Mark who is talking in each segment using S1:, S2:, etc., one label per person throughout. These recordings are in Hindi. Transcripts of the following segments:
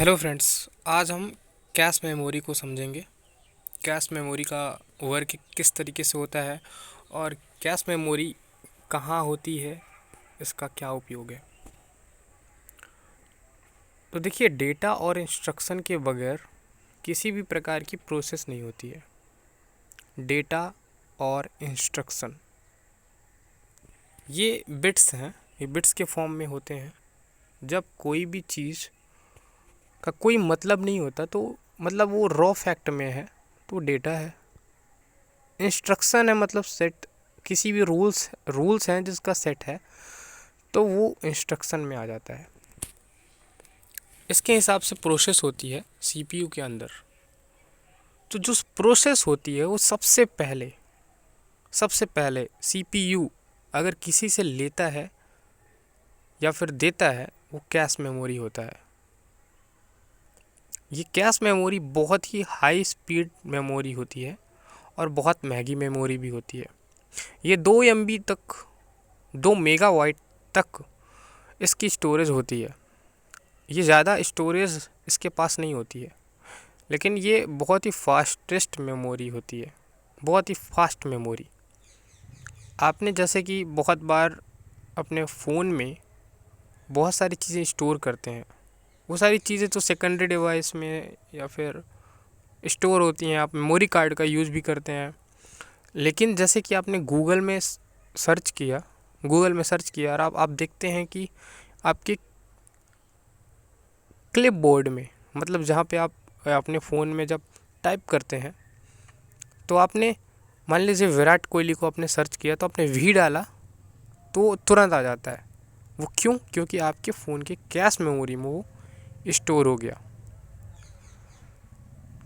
S1: हेलो फ्रेंड्स, आज हम कैश मेमोरी को समझेंगे। कैश मेमोरी का वर्क किस तरीके से होता है और कैश मेमोरी कहाँ होती है, इसका क्या उपयोग है। तो देखिए, डेटा और इंस्ट्रक्शन के बगैर किसी भी प्रकार की प्रोसेस नहीं होती है। डेटा और इंस्ट्रक्शन ये बिट्स हैं, ये बिट्स के फॉर्म में होते हैं। जब कोई भी चीज़ का कोई मतलब नहीं होता तो मतलब वो रॉ फैक्ट में है तो डेटा है। इंस्ट्रक्शन है मतलब सेट, किसी भी रूल्स हैं जिसका सेट है तो वो इंस्ट्रक्शन में आ जाता है। इसके हिसाब से प्रोसेस होती है सीपीयू के अंदर। तो जो प्रोसेस होती है वो सबसे पहले सीपीयू अगर किसी से लेता है या फिर देता है वो कैश मेमोरी होता है। ये कैश मेमोरी बहुत ही हाई स्पीड मेमोरी होती है और बहुत महंगी मेमोरी भी होती है। ये 2 MB तक, 2 मेगाबाइट तक इसकी स्टोरेज होती है। ये ज़्यादा स्टोरेज इसके पास नहीं होती है, लेकिन ये बहुत ही फास्टेस्ट मेमोरी होती है, बहुत ही फास्ट मेमोरी। आपने जैसे कि बहुत बार अपने फ़ोन में बहुत सारी चीज़ें स्टोर करते हैं, वो सारी चीज़ें तो सेकेंडरी डिवाइस में या फिर स्टोर होती हैं। आप मेमोरी कार्ड का यूज़ भी करते हैं। लेकिन जैसे कि आपने गूगल में सर्च किया और आप देखते हैं कि आपके क्लिपबोर्ड में, मतलब जहाँ पे आप अपने फ़ोन में जब टाइप करते हैं तो आपने मान लीजिए विराट कोहली को आपने सर्च किया तो आपने वी डाला तो तुरंत आ जाता है। वो क्यों? क्योंकि आपके फ़ोन के कैश मेमोरी में वो स्टोर हो गया।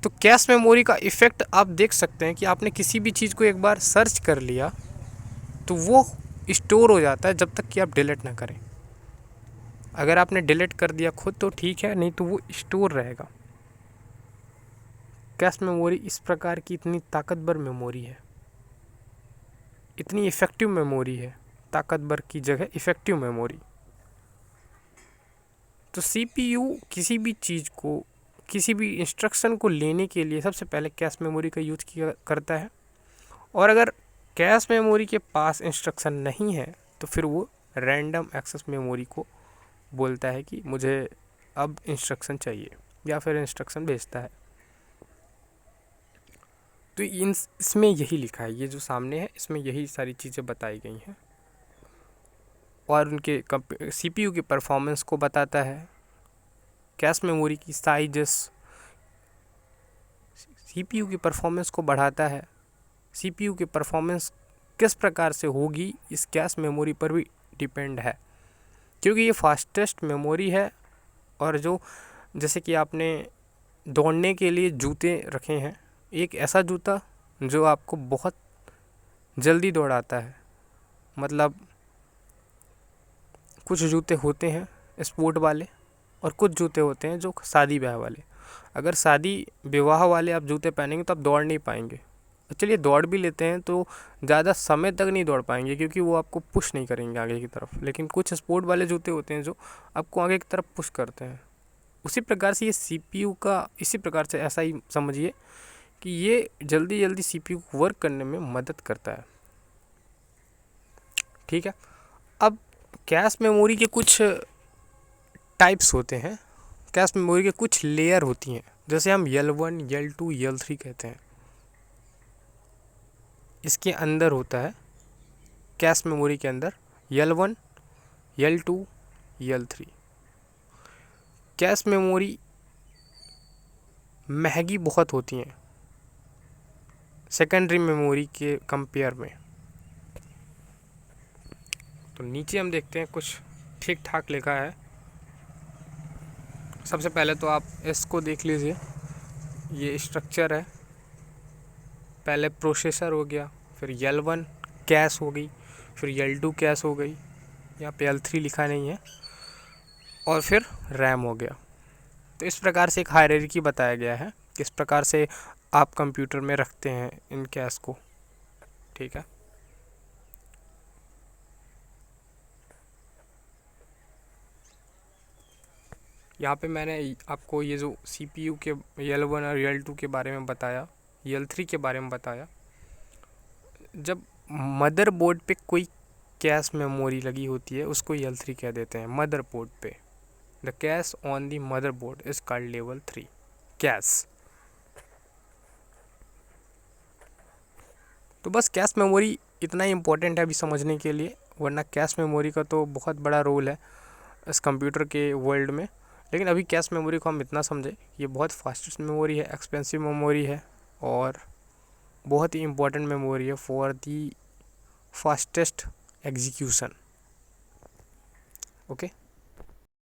S1: तो कैश मेमोरी का इफ़ेक्ट आप देख सकते हैं कि आपने किसी भी चीज़ को एक बार सर्च कर लिया तो वो स्टोर हो जाता है जब तक कि आप डिलीट ना करें। अगर आपने डिलीट कर दिया खुद तो ठीक है, नहीं तो वो स्टोर रहेगा। कैश मेमोरी इस प्रकार की इतनी ताकतवर मेमोरी है, इतनी इफ़ेक्टिव मेमोरी है, ताकतवर की जगह इफ़ेक्टिव मेमोरी। तो सीपीयू किसी भी चीज़ को, किसी भी इंस्ट्रक्शन को लेने के लिए सबसे पहले कैश मेमोरी का यूज किया करता है। और अगर कैश मेमोरी के पास इंस्ट्रक्शन नहीं है तो फिर वो रैंडम एक्सेस मेमोरी को बोलता है कि मुझे अब इंस्ट्रक्शन चाहिए, या फिर इंस्ट्रक्शन भेजता है। तो इसमें यही लिखा है, ये जो सामने है इसमें यही सारी चीज़ें बताई गई हैं और उनके सीपीयू की परफॉर्मेंस को बताता है। कैश मेमोरी की साइजेस सीपीयू की परफॉर्मेंस को बढ़ाता है। सीपीयू की परफॉर्मेंस किस प्रकार से होगी इस कैश मेमोरी पर भी डिपेंड है, क्योंकि ये फास्टेस्ट मेमोरी है। और जो जैसे कि आपने दौड़ने के लिए जूते रखे हैं, एक ऐसा जूता जो आपको बहुत जल्दी दौड़ाता है, मतलब कुछ जूते होते हैं स्पोर्ट वाले और कुछ जूते होते हैं जो शादी ब्याह वाले। अगर शादी विवाह वाले आप जूते पहनेंगे तो आप दौड़ नहीं पाएंगे। चलिए दौड़ भी लेते हैं तो ज़्यादा समय तक नहीं दौड़ पाएंगे, क्योंकि वो आपको पुश नहीं करेंगे आगे की तरफ। लेकिन कुछ स्पोर्ट वाले जूते होते हैं जो आपको आगे की तरफ पुश करते हैं। उसी प्रकार से ये सीपीयू का, इसी प्रकार से ऐसा ही समझिए कि ये जल्दी जल्दी सीपीयू को वर्क करने में मदद करता है। ठीक है। अब कैश मेमोरी के कुछ टाइप्स होते हैं, कैश मेमोरी के कुछ लेयर होती हैं, जैसे हम L1, L2, L3 कहते हैं। इसके अंदर होता है कैश मेमोरी के अंदर L1, L2, L3। Cache memory महंगी बहुत होती हैं सेकेंडरी मेमोरी के कंपेयर में। तो नीचे हम देखते हैं कुछ ठीक ठाक लिखा है। सबसे पहले तो आप इसको देख लीजिए, ये स्ट्रक्चर है। पहले प्रोसेसर हो गया, फिर L1 कैश हो गई, फिर L2 कैश हो गई, यहाँ पे L3 लिखा नहीं है, और फिर रैम हो गया। तो इस प्रकार से एक हायरार्की बताया गया है, किस प्रकार से आप कंप्यूटर में रखते हैं इन कैश को। ठीक है। यहाँ पे मैंने आपको ये जो CPU के L1 और L2 के बारे में बताया, L3 के बारे में बताया। जब मदरबोर्ड पे कोई कैश मेमोरी लगी होती है उसको L3 कह देते हैं। मदरबोर्ड पे the cash on the motherboard is called level 3 cash. तो बस कैश मेमोरी इतना ही इम्पोर्टेंट है अभी समझने के लिए, वरना कैश मेमोरी का तो बहुत बड़ा रोल है इस कंप्यूटर के वर्ल्ड में। लेकिन अभी कैश मेमोरी को हम इतना समझे, ये बहुत फास्टेस्ट मेमोरी है, एक्सपेंसिव मेमोरी है और बहुत ही इम्पोर्टेंट मेमोरी है for the fastest execution. Okay.